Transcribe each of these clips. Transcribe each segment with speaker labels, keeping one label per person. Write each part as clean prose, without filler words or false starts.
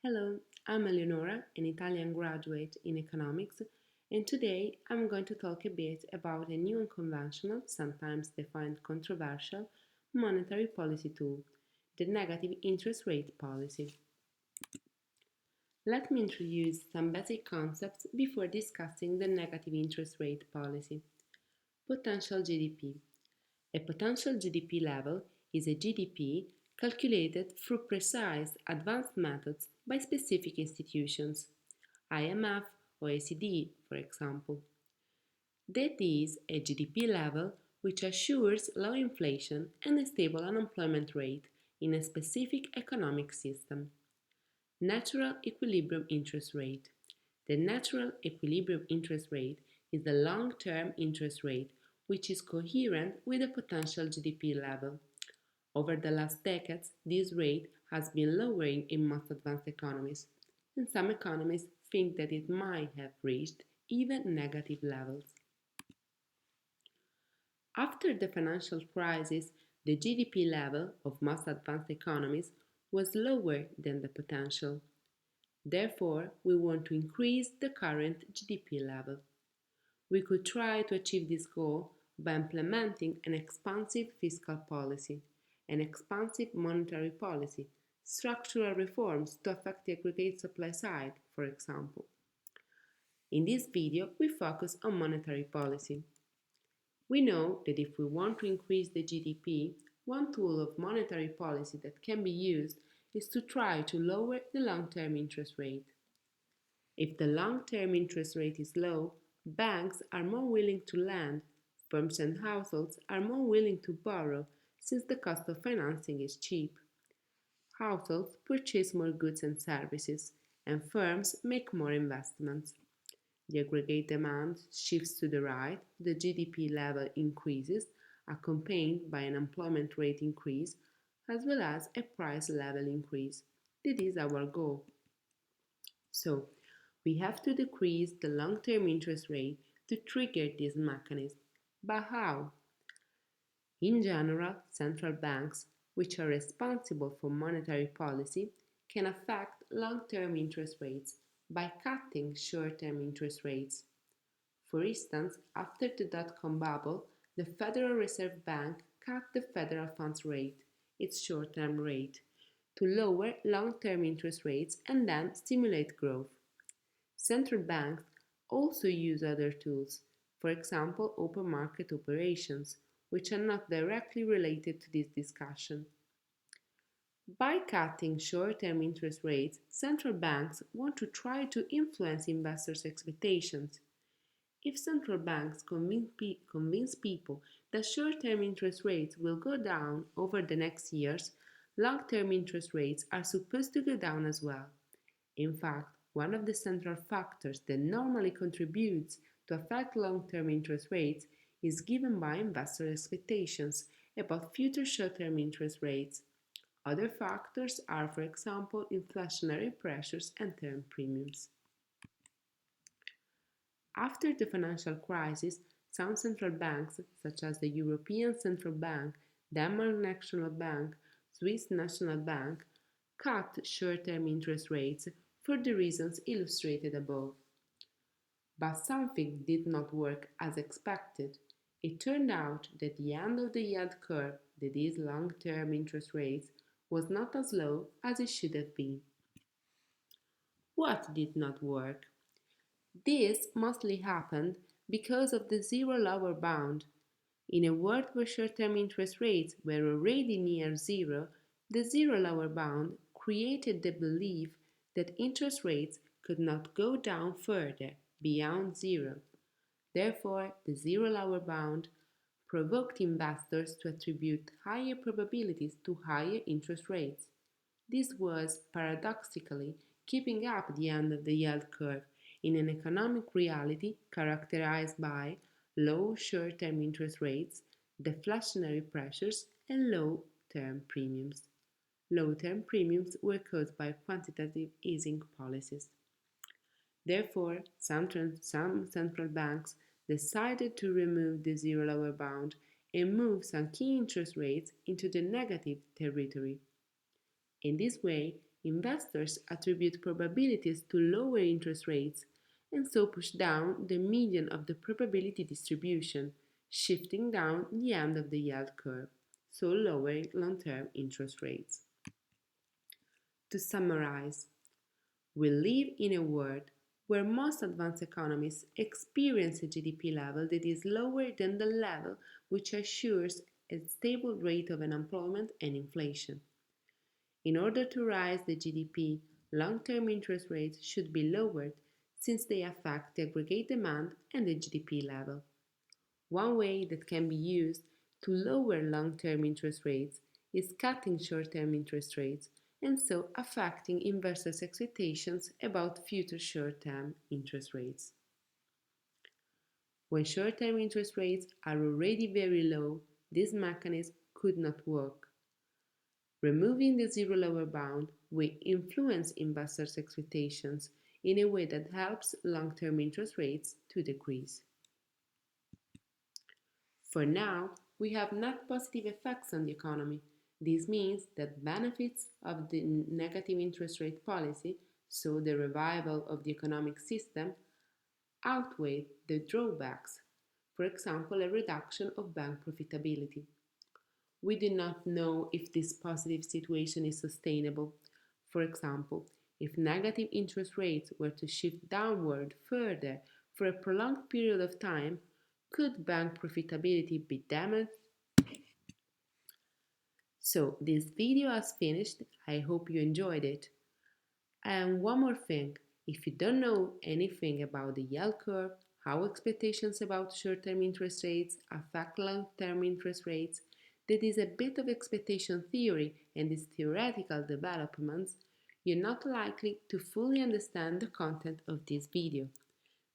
Speaker 1: Hello, I'm Eleonora, an Italian graduate in economics, and today I'm going to talk a bit about a new unconventional, sometimes defined controversial, monetary policy tool, the negative interest rate policy. Let me introduce some basic concepts before discussing the negative interest rate policy. Potential GDP. A potential GDP level is a GDP calculated through precise advanced methods by specific institutions, IMF, OECD, for example. That is a GDP level which assures low inflation and a stable unemployment rate in a specific economic system. Natural equilibrium interest rate. The natural equilibrium interest rate is the long-term interest rate which is coherent with the potential GDP level. Over the last decades, this rate has been lowering in most advanced economies, and some economists think that it might have reached even negative levels. After the financial crisis, the GDP level of most advanced economies was lower than the potential. Therefore, we want to increase the current GDP level. We could try to achieve this goal by implementing an expansive fiscal policy, an expansive monetary policy, structural reforms to affect the aggregate supply side, for example. In this video, we focus on monetary policy. We know that if we want to increase the GDP, one tool of monetary policy that can be used is to try to lower the long-term interest rate. If the long-term interest rate is low, banks are more willing to lend, firms and households are more willing to borrow since the cost of financing is cheap. Households purchase more goods and services, and firms make more investments. The aggregate demand shifts to the right, the GDP level increases, accompanied by an employment rate increase, as well as a price level increase. This is our goal. So, we have to decrease the long-term interest rate to trigger this mechanism. But how? In general, central banks, which are responsible for monetary policy, can affect long-term interest rates by cutting short-term interest rates. For instance, after the dot-com bubble, the Federal Reserve Bank cut the federal funds rate, its short-term rate, to lower long-term interest rates and then stimulate growth. Central banks also use other tools, for example open market operations, which are not directly related to this discussion. By cutting short-term interest rates, central banks want to try to influence investors' expectations. If central banks convince people that short-term interest rates will go down over the next years, long-term interest rates are supposed to go down as well. In fact, one of the central factors that normally contributes to affect long-term interest rates is given by investor expectations about future short-term interest rates. Other factors are, for example, inflationary pressures and term premiums. After the financial crisis, some central banks, such as the European Central Bank, Denmark National Bank, Swiss National Bank, cut short-term interest rates for the reasons illustrated above. But something did not work as expected. It turned out that the end of the yield curve, that is long-term interest rates, was not as low as it should have been. What did not work? This mostly happened because of the zero lower bound. In a world where short-term interest rates were already near zero, the zero lower bound created the belief that interest rates could not go down further beyond zero. Therefore, the zero lower bound provoked investors to attribute higher probabilities to higher interest rates. This was paradoxically keeping up the end of the yield curve in an economic reality characterized by low short-term interest rates, deflationary pressures, and low term premiums. Low term premiums were caused by quantitative easing policies. Therefore, some central banks decided to remove the zero lower bound and move some key interest rates into the negative territory. In this way, Investors attribute probabilities to lower interest rates and so push down the median of the probability distribution, shifting down the end of the yield curve, so lowering long-term interest rates. To summarize, we live in a world where most advanced economies experience a GDP level that is lower than the level which assures a stable rate of unemployment and inflation. In order to rise the GDP, long-term interest rates should be lowered since they affect the aggregate demand and the GDP level. One way that can be used to lower long-term interest rates is cutting short-term interest rates and so affecting investors' expectations about future short-term interest rates. When short-term interest rates are already very low, this mechanism could not work. Removing the zero lower bound will influence investors' expectations in a way that helps long-term interest rates to decrease. For now, we have net positive effects on the economy. This means that benefits of the negative interest rate policy, so the revival of the economic system, outweigh the drawbacks, for example, a reduction of bank profitability. We do not know if this positive situation is sustainable. For example, if negative interest rates were to shift downward further for a prolonged period of time, could bank profitability be damaged? So, this video has finished. I hope you enjoyed it. And one more thing, if you don't know anything about the yield curve, how expectations about short-term interest rates affect long-term interest rates, that is a bit of expectation theory and is theoretical developments, you're not likely to fully understand the content of this video.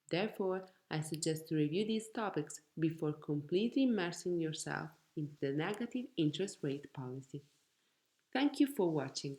Speaker 1: Therefore, I suggest to review these topics before completely immersing yourself into the negative interest rate policy. Thank you for watching.